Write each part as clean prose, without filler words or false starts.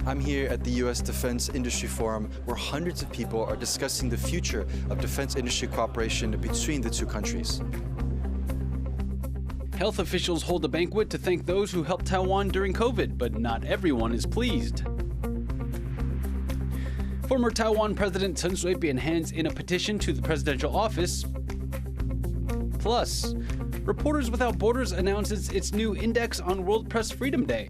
I'm here at the U.S. Defense Industry Forum, where hundreds of people are discussing the future of defense industry cooperation between the two countries. Health officials hold a banquet to thank those who helped Taiwan during COVID, but not everyone is pleased. Former Taiwan President Chen Shui-bian hands in a petition to the presidential office. Plus, Reporters Without Borders announces its new index on World Press Freedom Day.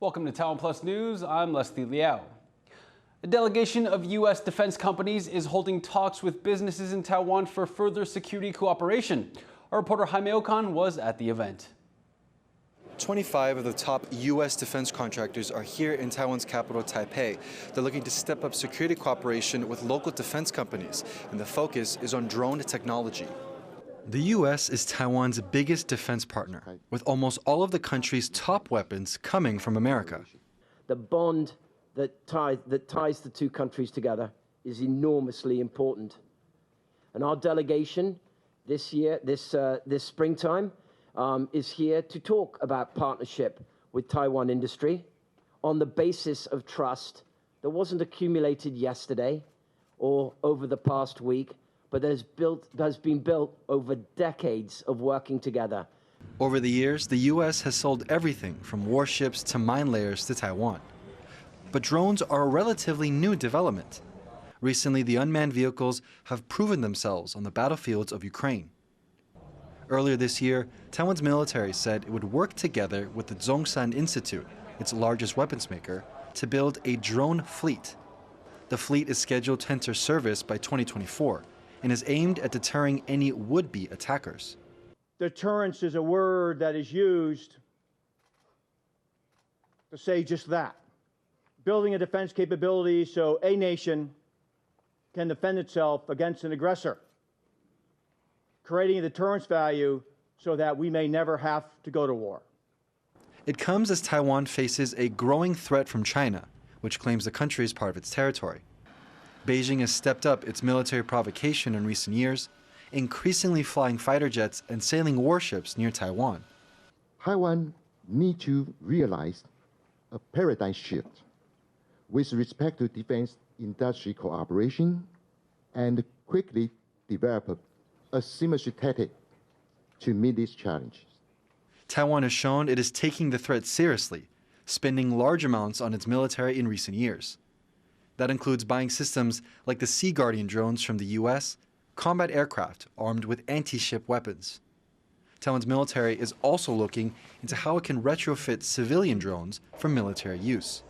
Welcome to TaiwanPlus News. I'm Leslie Liao. A delegation of U.S. defense companies is holding talks with businesses in Taiwan for further security cooperation. Our reporter Jaime Okan was at the event. 25 of the top U.S. defense contractors are here in Taiwan's capital, Taipei. They're looking to step up security cooperation with local defense companies, and the focus is on drone technology. The U.S. is Taiwan's biggest defense partner, with almost all of the country's top weapons coming from America. The bond that ties the two countries together is enormously important. And our delegation this springtime, is here to talk about partnership with Taiwan industry on the basis of trust that wasn't accumulated yesterday or over the past week, but has been built over decades of working together. Over the years, the U.S. has sold everything from warships to mine layers to Taiwan. But drones are a relatively new development. Recently, the unmanned vehicles have proven themselves on the battlefields of Ukraine. Earlier this year, Taiwan's military said it would work together with the Zhongshan Institute, its largest weapons maker, to build a drone fleet. The fleet is scheduled to enter service by 2024 and is aimed at deterring any would-be attackers. Deterrence is a word that is used to say just that. Building a defense capability so a nation can defend itself against an aggressor. Creating a deterrence value so that we may never have to go to war. It comes as Taiwan faces a growing threat from China, which claims the country is part of its territory. Beijing has stepped up its military provocation in recent years, increasingly flying fighter jets and sailing warships near Taiwan. Taiwan needs to realize a paradigm shift with respect to defense industry cooperation and quickly develop a symmetry tactic to meet these challenges. Taiwan has shown it is taking the threat seriously, spending large amounts on its military in recent years. That includes buying systems like the Sea Guardian drones from the U.S., combat aircraft armed with anti-ship weapons. Taiwan's military is also looking into how it can retrofit civilian drones for military use.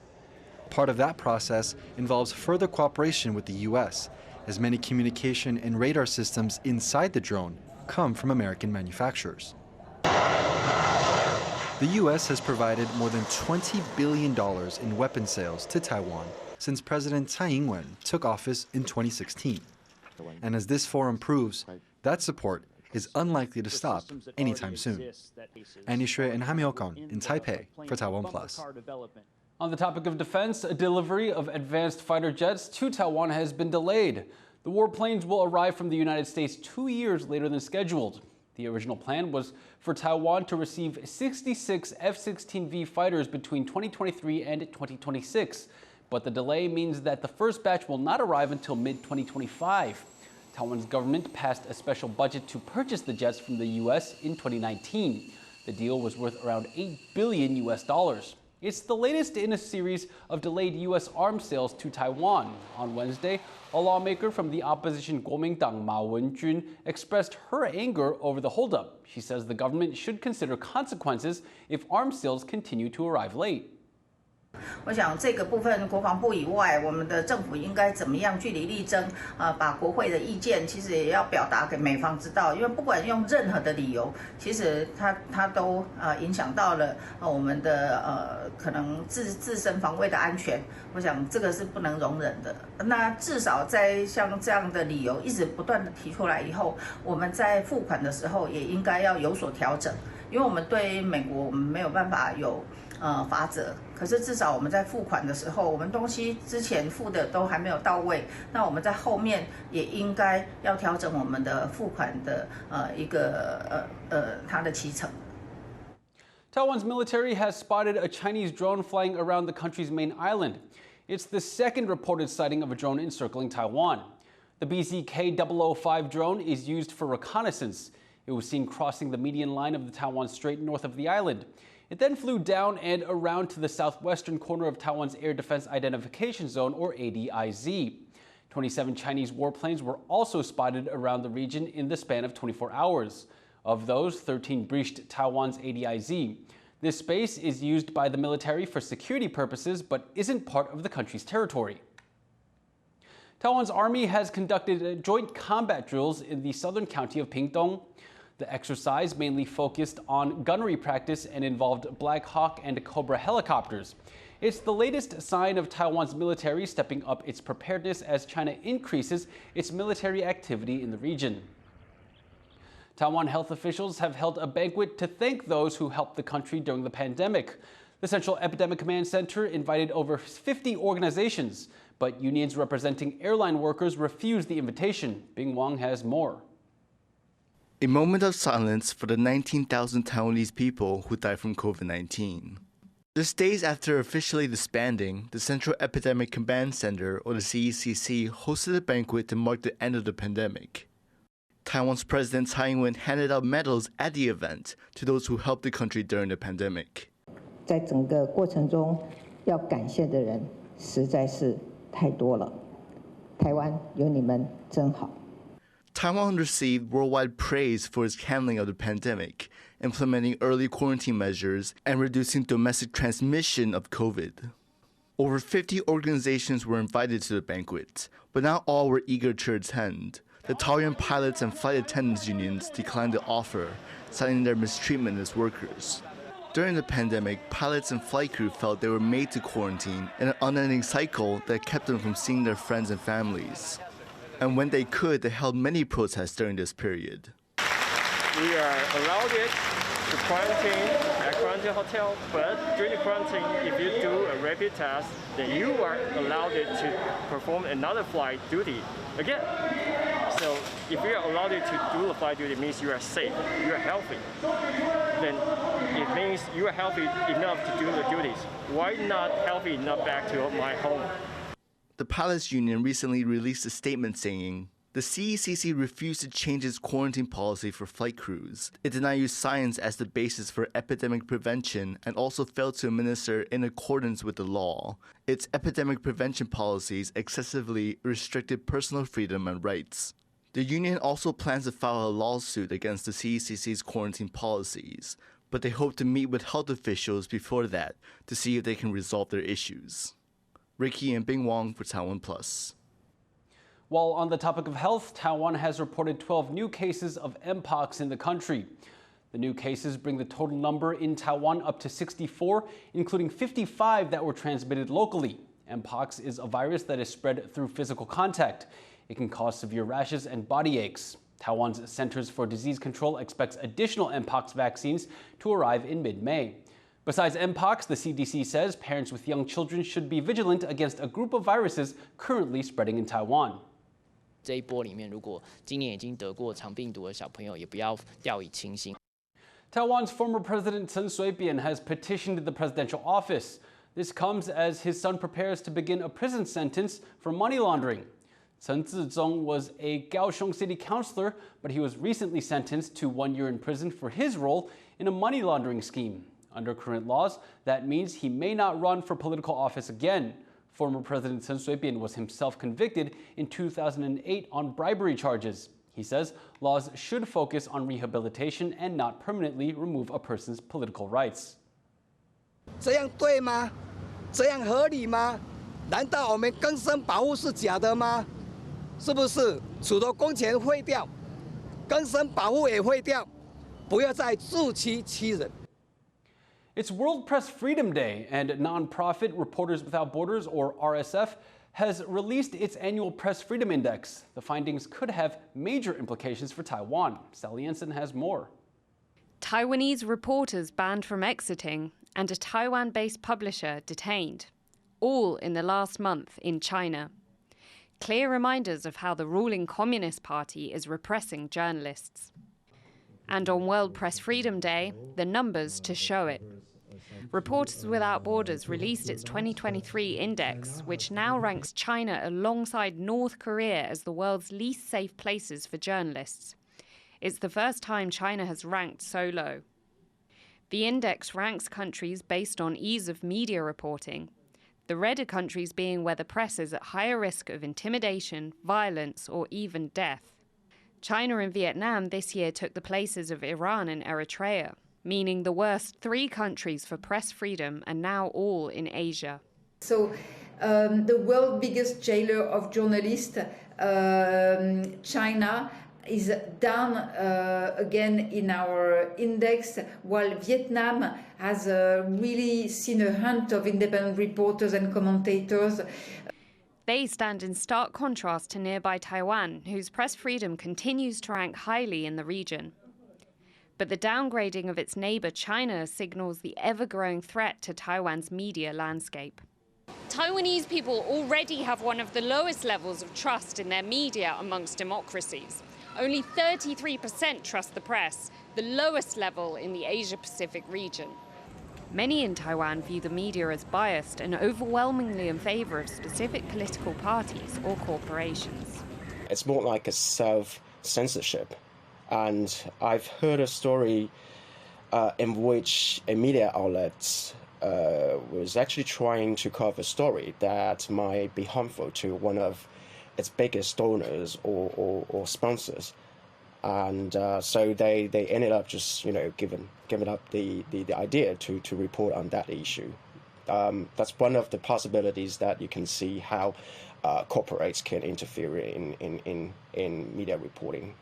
Part of that process involves further cooperation with the U.S., as many communication and radar systems inside the drone come from American manufacturers. The U.S. has provided more than $20 billion in weapon sales to Taiwan since President Tsai Ing-wen took office in 2016. And as this forum proves, that support is unlikely to stop anytime soon. Andy Shui and Jaime Okan in Taipei for TaiwanPlus. On the topic of defense, a delivery of advanced fighter jets to Taiwan has been delayed. The warplanes will arrive from the United States 2 years later than scheduled. The original plan was for Taiwan to receive 66 F-16V fighters between 2023 and 2026. But the delay means that the first batch will not arrive until mid-2025. Taiwan's government passed a special budget to purchase the jets from the U.S. in 2019. The deal was worth around $8 billion. It's the latest in a series of delayed U.S. arms sales to Taiwan. On Wednesday, a lawmaker from the opposition Kuomintang Ma Wen-jun expressed her anger over the holdup. She says the government should consider consequences if arms sales continue to arrive late. 我想这个部分国防部以外，我们的政府应该怎么样据理力争？把国会的意见其实也要表达给美方知道，因为不管用任何的理由，其实它都影响到了我们的可能自身防卫的安全。我想这个是不能容忍的。那至少在像这样的理由一直不断的提出来以后，我们在付款的时候也应该要有所调整，因为我们对美国我们没有办法有罚则。可是至少我们在付款的时候，我们东西之前付的都还没有到位，那我们在后面也应该要调整我们的付款的它的期程。Taiwan's military has spotted a Chinese drone flying around the country's main island. It's the second reported sighting of a drone encircling Taiwan. The BZK-005 drone is used for reconnaissance. It was seen crossing the median line of the Taiwan Strait north of the island. It then flew down and around to the southwestern corner of Taiwan's Air Defense Identification Zone, or ADIZ. 27 Chinese warplanes were also spotted around the region in the span of 24 hours. Of those, 13 breached Taiwan's ADIZ. This space is used by the military for security purposes, but isn't part of the country's territory. Taiwan's Army has conducted joint combat drills in the southern county of Pingtung. The exercise mainly focused on gunnery practice and involved Black Hawk and Cobra helicopters. It's the latest sign of Taiwan's military stepping up its preparedness as China increases its military activity in the region. Taiwan health officials have held a banquet to thank those who helped the country during the pandemic. The Central Epidemic Command Center invited over 50 organizations, but unions representing airline workers refused the invitation. Bing Wang has more. A moment of silence for the 19,000 Taiwanese people who died from COVID-19. Just days after officially disbanding, the Central Epidemic Command Center, or the CECC, hosted a banquet to mark the end of the pandemic. Taiwan's President Tsai Ing-wen handed out medals at the event to those who helped the country during the pandemic. 在整个过程中，要感谢的人实在是太多了。台湾有你们真好。 Taiwan received worldwide praise for its handling of the pandemic, implementing early quarantine measures and reducing domestic transmission of COVID. Over 50 organizations were invited to the banquet, but not all were eager to attend. The Taoyuan pilots and flight attendants unions declined the offer, citing their mistreatment as workers. During the pandemic, pilots and flight crew felt they were made to quarantine in an unending cycle that kept them from seeing their friends and families. And when they could, they held many protests during this period. We are allowed to quarantine at quarantine hotel, but during the quarantine, if you do a rapid test, then you are allowed to perform another flight duty again. So if you are allowed to do the flight duty, it means you are safe, you are healthy. Then it means you are healthy enough to do the duties. Why not healthy enough back to my home? The pilots union recently released a statement saying, the CECC refused to change its quarantine policy for flight crews. It did not use science as the basis for epidemic prevention and also failed to administer in accordance with the law. Its epidemic prevention policies excessively restricted personal freedom and rights. The union also plans to file a lawsuit against the CECC's quarantine policies, but they hope to meet with health officials before that to see if they can resolve their issues. Ricky and Bing Wang for TaiwanPlus. While on the topic of health, Taiwan has reported 12 new cases of Mpox in the country. The new cases bring the total number in Taiwan up to 64, including 55 that were transmitted locally. Mpox is a virus that is spread through physical contact. It can cause severe rashes and body aches. Taiwan's Centers for Disease Control expects additional Mpox vaccines to arrive in mid-May. Besides Mpox, the CDC says parents with young children should be vigilant against a group of viruses currently spreading in Taiwan. 这一波里面，如果今年已经得过肠病毒的小朋友，也不要掉以轻心。 Taiwan's former president Chen Shui-bian has petitioned the presidential office. This comes as his son prepares to begin a prison sentence for money laundering. Chen Zizong was a Kaohsiung city councilor, but he was recently sentenced to 1 year in prison for his role in a money laundering scheme. Under current laws, that means he may not run for political office again. Former President Chen Shui-bian was himself convicted in 2008 on bribery charges. He says laws should focus on rehabilitation and not permanently remove a person's political rights. 这样对吗？这样合理吗？难道我们更生保护是假的吗？是不是除了工钱废掉，更生保护也废掉？不要再自欺欺人。 It's World Press Freedom Day, and nonprofit Reporters Without Borders, or RSF, has released its annual Press Freedom Index. The findings could have major implications for Taiwan. Sally Ensign has more. Taiwanese reporters banned from exiting, and a Taiwan-based publisher detained, all in the last month in China. Clear reminders of how the ruling Communist Party is repressing journalists. And on World Press Freedom Day, the numbers to show it. Reporters Without Borders released its 2023 index, which now ranks China alongside North Korea as the world's least safe places for journalists. It's the first time China has ranked so low. The index ranks countries based on ease of media reporting, the redder countries being where the press is at higher risk of intimidation, violence, or even death. China and Vietnam this year took the places of Iran and Eritrea, meaning the worst 3 countries for press freedom are now all in Asia. So the world's biggest jailer of journalists, China, is down again in our index, while Vietnam has really seen a hunt of independent reporters and commentators. They stand in stark contrast to nearby Taiwan, whose press freedom continues to rank highly in the region. But the downgrading of its neighbour China signals the ever-growing threat to Taiwan's media landscape. Taiwanese people already have one of the lowest levels of trust in their media amongst democracies. Only 33% trust the press, the lowest level in the Asia-Pacific region. Many in Taiwan view the media as biased and overwhelmingly in favour of specific political parties or corporations. It's more like a self-censorship. And I've heard a story in which a media outlet was actually trying to cover a story that might be harmful to one of its biggest donors or sponsors, and so they ended up just giving up the idea to report on that issue. That's one of the possibilities that you can see how corporates can interfere in media reporting.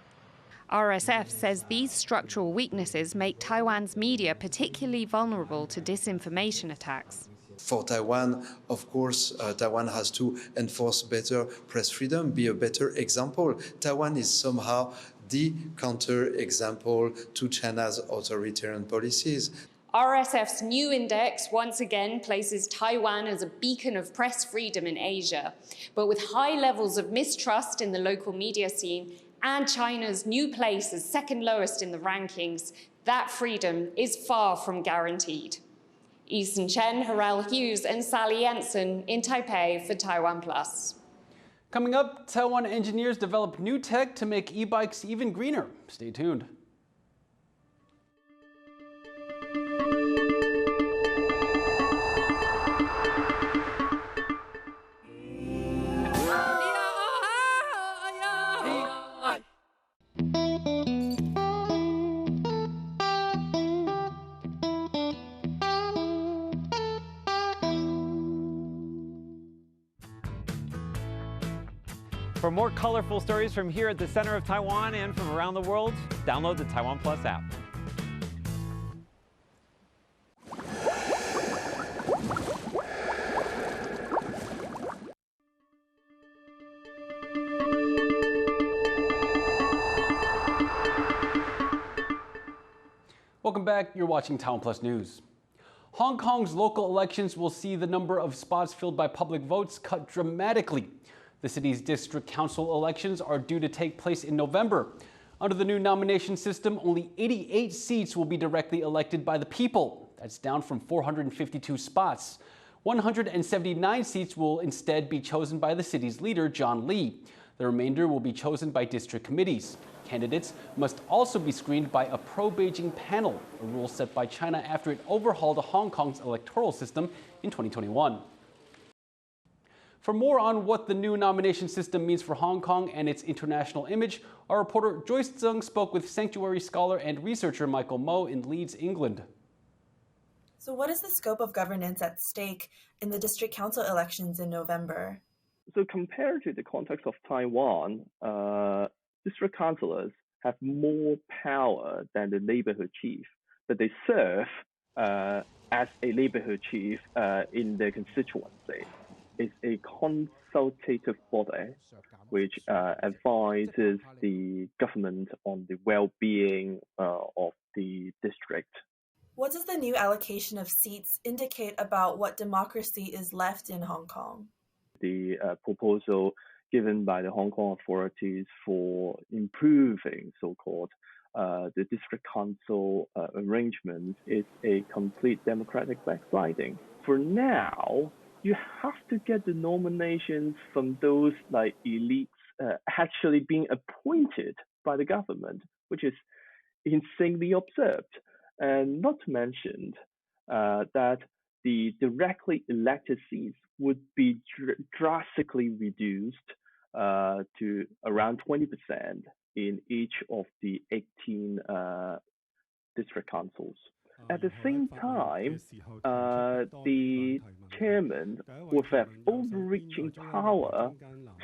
RSF says these structural weaknesses make Taiwan's media particularly vulnerable to disinformation attacks. For Taiwan, of course, Taiwan has to enforce better press freedom, be a better example. Taiwan is somehow the counter-example to China's authoritarian policies. RSF's new index once again places Taiwan as a beacon of press freedom in Asia, but with high levels of mistrust in the local media scene and China's new place as second lowest in the rankings, that freedom is far from guaranteed. Eason Chen, Harel Hughes, and Sally Jensen in Taipei for TaiwanPlus. Coming up, Taiwan engineers develop new tech to make e-bikes even greener. Stay tuned. For more colorful stories from here at the center of Taiwan and from around the world, download the TaiwanPlus app. Welcome back. You're watching TaiwanPlus News. Hong Kong's local elections will see the number of spots filled by public votes cut dramatically. The city's district council elections are due to take place in November. Under the new nomination system, only 88 seats will be directly elected by the people. That's down from 452 spots. 179 seats will instead be chosen by the city's leader, John Lee. The remainder will be chosen by district committees. Candidates must also be screened by a pro-Beijing panel, a rule set by China after it overhauled Hong Kong's electoral system in 2021. For more on what the new nomination system means for Hong Kong and its international image, our reporter Joyce Zeng spoke with sanctuary scholar and researcher Michael Moe in Leeds, England. So what is the scope of governance at stake in the district council elections in November? So compared to the context of Taiwan, district councillors have more power than the neighborhood chief, but they serve as a neighborhood chief in their constituency. It's a consultative body which advises the government on the well-being of the district. What does the new allocation of seats indicate about what democracy is left in Hong Kong? The proposal given by the Hong Kong authorities for improving so-called the district council arrangement is a complete democratic backsliding. For now, you have to get the nominations from those like elites actually being appointed by the government, which is insanely absurd. And not to mention that the directly elected seats would be drastically reduced to around 20% in each of the 18 district councils. At the same time, the chairman would have overreaching power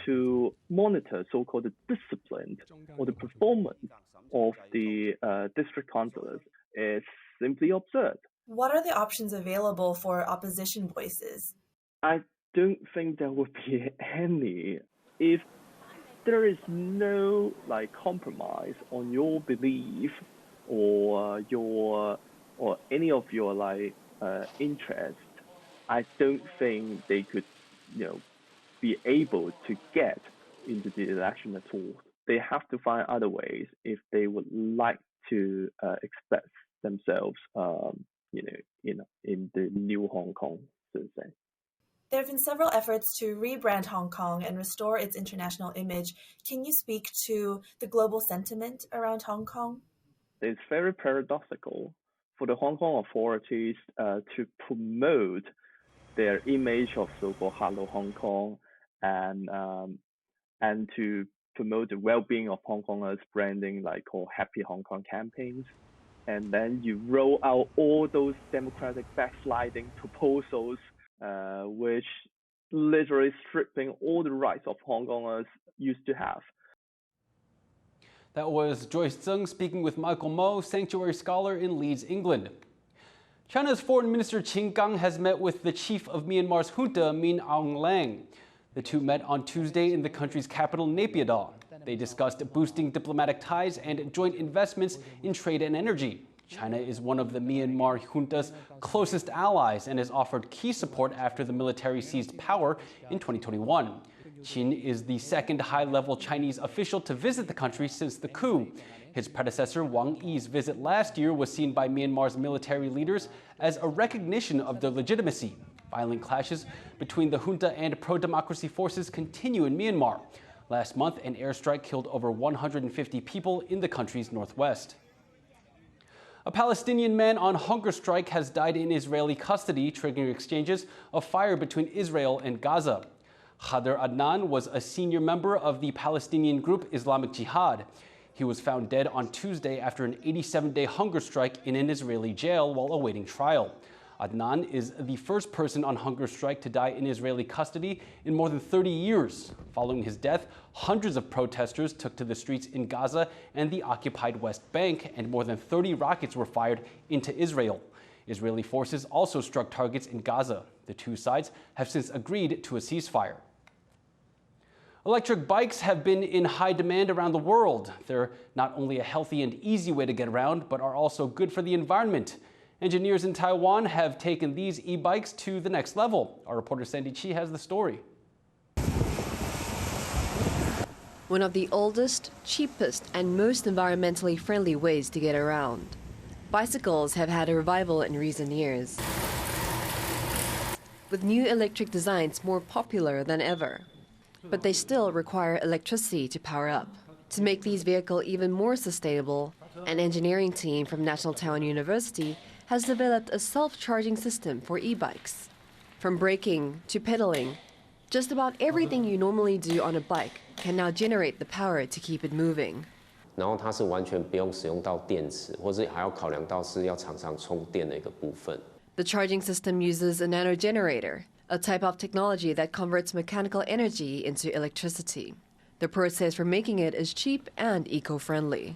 to monitor so-called discipline or the performance of the district councillors is simply absurd. What are the options available for opposition voices? I don't think there would be any if there is no compromise on your belief or any of your interest. I don't think they could be able to get into the election at all. They have to find other ways if they would like to express themselves in the new Hong Kong, so to say. There have been several efforts to rebrand Hong Kong and restore its international image. Can you speak to the global sentiment around Hong Kong? It's very paradoxical for the Hong Kong authorities to promote their image of so-called Hello Hong Kong and to promote the well-being of Hong Kongers, branding called Happy Hong Kong campaigns. And then you roll out all those democratic backsliding proposals, which literally stripping all the rights of Hong Kongers used to have. That was Joyce Tseng speaking with Michael Mo, sanctuary scholar in Leeds, England. China's Foreign Minister Qin Gang has met with the chief of Myanmar's junta, Min Aung Hlaing. The two met on Tuesday in the country's capital, Naypyidaw. They discussed boosting diplomatic ties and joint investments in trade and energy. China is one of the Myanmar junta's closest allies and has offered key support after the military seized power in 2021. Qin is the second high-level Chinese official to visit the country since the coup. His predecessor Wang Yi's visit last year was seen by Myanmar's military leaders as a recognition of their legitimacy. Violent clashes between the junta and pro-democracy forces continue in Myanmar. Last month, an airstrike killed over 150 people in the country's northwest. A Palestinian man on hunger strike has died in Israeli custody, triggering exchanges of fire between Israel and Gaza. Khader Adnan was a senior member of the Palestinian group Islamic Jihad. He was found dead on Tuesday after an 87-day hunger strike in an Israeli jail while awaiting trial. Adnan is the first person on hunger strike to die in Israeli custody in more than 30 years. Following his death, hundreds of protesters took to the streets in Gaza and the occupied West Bank, and more than 30 rockets were fired into Israel. Israeli forces also struck targets in Gaza. The two sides have since agreed to a ceasefire. Electric bikes have been in high demand around the world. They're not only a healthy and easy way to get around, but are also good for the environment. Engineers in Taiwan have taken these e-bikes to the next level. Our reporter Sandy Chi has the story. One of the oldest, cheapest, and most environmentally friendly ways to get around. Bicycles have had a revival in recent years, with new electric designs more popular than ever. But they still require electricity to power up. To make these vehicles even more sustainable, an engineering team from National Taiwan University has developed a self-charging system for e-bikes. From braking to pedaling, just about everything you normally do on a bike can now generate the power to keep it moving. 然后它是完全不用使用到电池，或是还要考量到是要常常充电的一个部分。 The charging system uses a nano generator, a type of technology that converts mechanical energy into electricity. The process for making it is cheap and eco-friendly.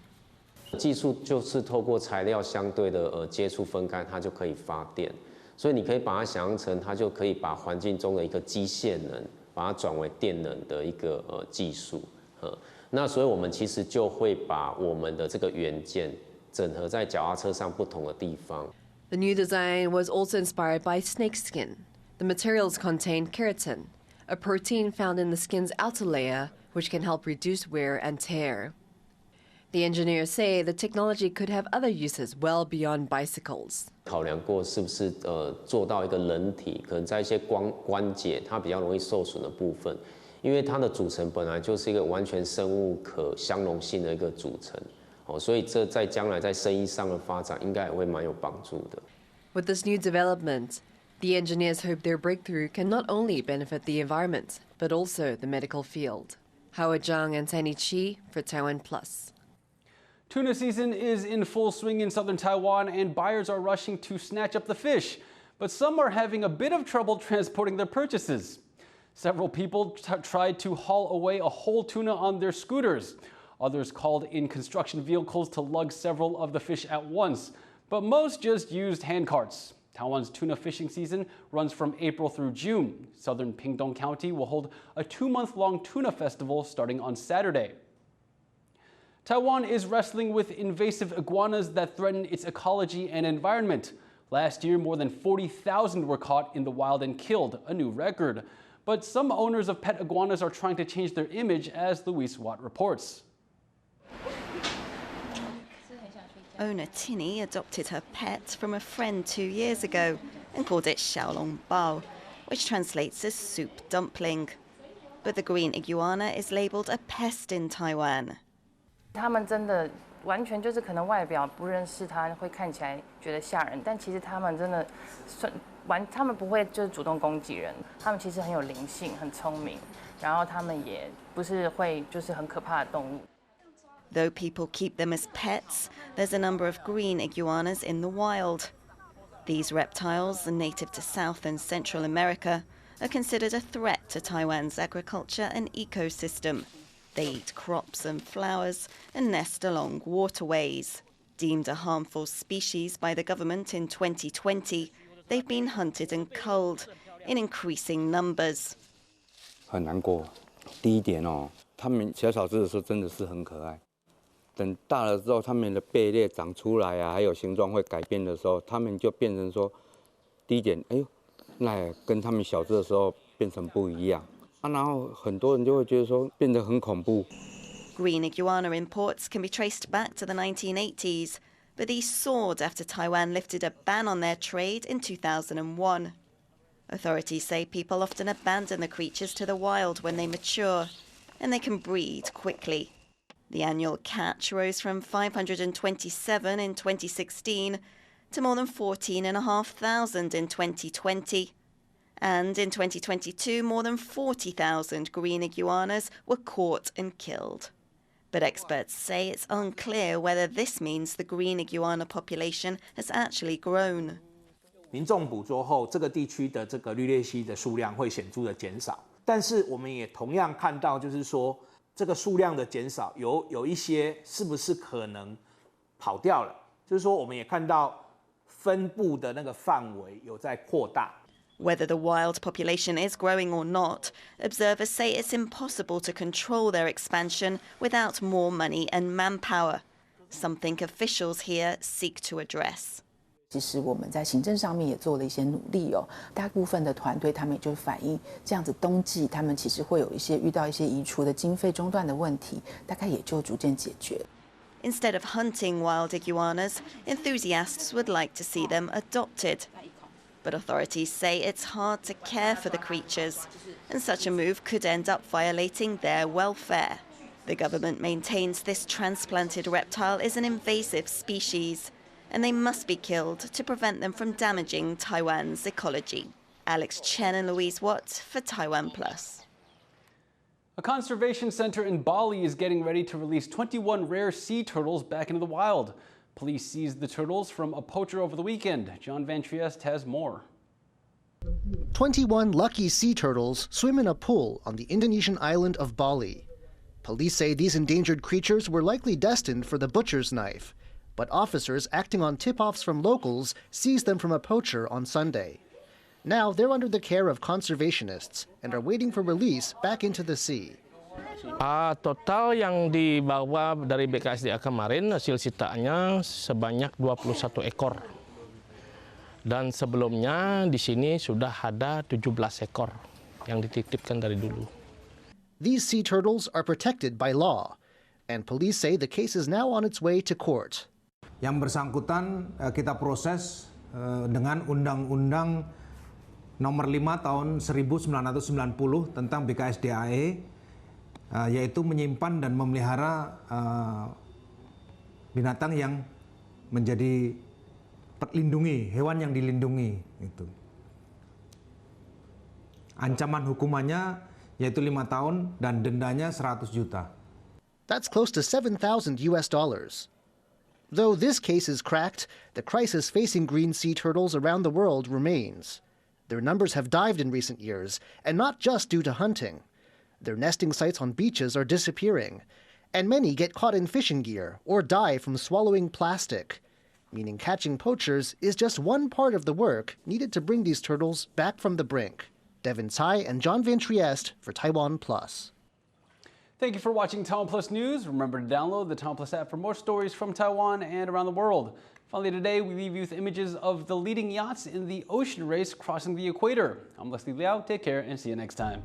技术就是透过材料相对的接触分开，它就可以发电。所以你可以把它想象成，它就可以把环境中的一个机械能，把它转为电能的一个技术。那所以我们其实就会把我们的这个元件整合在脚踏车上不同的地方。The new design was also inspired by snakeskin. The materials contain keratin, a protein found in the skin's outer layer, which can help reduce wear and tear. The engineers say the technology could have other uses well beyond bicycles. 考量过是不是做到一个人体，可能在一些关节它比较容易受损的部分，因为它的组成本来就是一个完全生物可相容性的一个组成。 所以这在将来在生意上的发展应该也会蛮有帮助的。With this new development, the engineers hope their breakthrough can not only benefit the environment, but also the medical field. Howard Zhang and Sandy Chi for TaiwanPlus. Tuna season is in full swing in southern Taiwan, and buyers are rushing to snatch up the fish. But some are having a bit of trouble transporting their purchases. Several people tried to haul away a whole tuna on their scooters. Others called in construction vehicles to lug several of the fish at once, but most just used hand carts. Taiwan's tuna fishing season runs from April through June. Southern Pingtung County will hold a 2-month-long tuna festival starting on Saturday. Taiwan is wrestling with invasive iguanas that threaten its ecology and environment. Last year, more than 40,000 were caught in the wild and killed, a new record. But some owners of pet iguanas are trying to change their image, as Louise Watt reports. Owner Tinny adopted her pet from a friend 2 years ago and called it Xiaolong Bao, which translates as soup dumpling. But the green iguana is labeled a pest in Taiwan. 他们真的完全就是可能外表不认识它，会看起来觉得吓人，但其实他们真的他们不会就是主动攻击人，他们其实很有灵性，很聪明，然后他们也不是会就是很可怕的动物。 Though people keep them as pets, there's a number of green iguanas in the wild. These reptiles, native to South and Central America, are considered a threat to Taiwan's agriculture and ecosystem. They eat crops and flowers and nest along waterways. Deemed a harmful species by the government in 2020, they've been hunted and culled in increasing numbers. 很难过。第一点哦，它们小小只的时候真的是很可爱。 等大了之后，它们的背裂长出来啊，还有形状会改变的时候，它们就变成说，第一点，哎呦，那跟它们小只的时候变成不一样啊，然后很多人就会觉得说变得很恐怖。Green iguana imports can be traced back to the 1980s, but these soared after Taiwan lifted a ban on their trade in 2001. Authorities say people often abandon the creatures to the wild when they mature, and they can breed quickly. The annual catch rose from 527 in 2016 to more than 14,500 in 2020. And in 2022, more than 40,000 green iguanas were caught and killed. But experts say it's unclear whether this means the green iguana population has actually grown. 民众捕捉后，这个地区的这个绿鬣蜥的数量会显著的减少。但是我们也同样看到，就是说。 这个数量的减少，有一些是不是可能跑掉了？就是说，我们也看到分布的那个范围有在扩大。Whether the wild population is growing or not, observers say it's impossible to control their expansion without more money and manpower, something officials here seek to address. 其实我们在行政上面也做了一些努力哦，大部分的团队他们也就反映，这样子冬季他们其实会有一些遇到一些移除的经费中断的问题，大概也就逐渐解决。Instead of hunting wild iguanas, enthusiasts would like to see them adopted. But authorities say it's hard to care for the creatures, and such a move could end up violating their welfare. The government maintains this transplanted reptile is an invasive species, and they must be killed to prevent them from damaging Taiwan's ecology. Alex Chen and Louise Watt for TaiwanPlus. A conservation center in Bali is getting ready to release 21 rare sea turtles back into the wild. Police seized the turtles from a poacher over the weekend. John Van Trieste has more. 21 lucky sea turtles swim in a pool on the Indonesian island of Bali. Police say these endangered creatures were likely destined for the butcher's knife, but officers acting on tip-offs from locals seized them from a poacher on Sunday. Now they're under the care of conservationists and are waiting for release back into the sea. Total yang dibawa dari BKSDA kemarin hasil sitaannya sebanyak 21 ekor. Dan sebelumnya di sini sudah ada 17 ekor yang dititipkan dari dulu. These sea turtles are protected by law, and police say the case is now on its way to court. Yang bersangkutan kita proses dengan Undang-Undang Nomor 5 Tahun 1990 tentang BKSDAE, yaitu menyimpan dan memelihara binatang yang menjadi terlindungi, hewan yang dilindungi. Itu. Ancaman hukumannya yaitu 5 tahun dan dendanya 100 juta. That's close to $7,000 US. Though this case is cracked, the crisis facing green sea turtles around the world remains. Their numbers have dived in recent years, and not just due to hunting. Their nesting sites on beaches are disappearing, and many get caught in fishing gear or die from swallowing plastic, meaning catching poachers is just one part of the work needed to bring these turtles back from the brink. Devin Tsai and John Van Trieste for TaiwanPlus. Thank you for watching TaiwanPlus News. Remember to download the TaiwanPlus app for more stories from Taiwan and around the world. Finally today, we leave you with images of the leading yachts in the ocean race crossing the equator. I'm Leslie Liao. Take care and see you next time.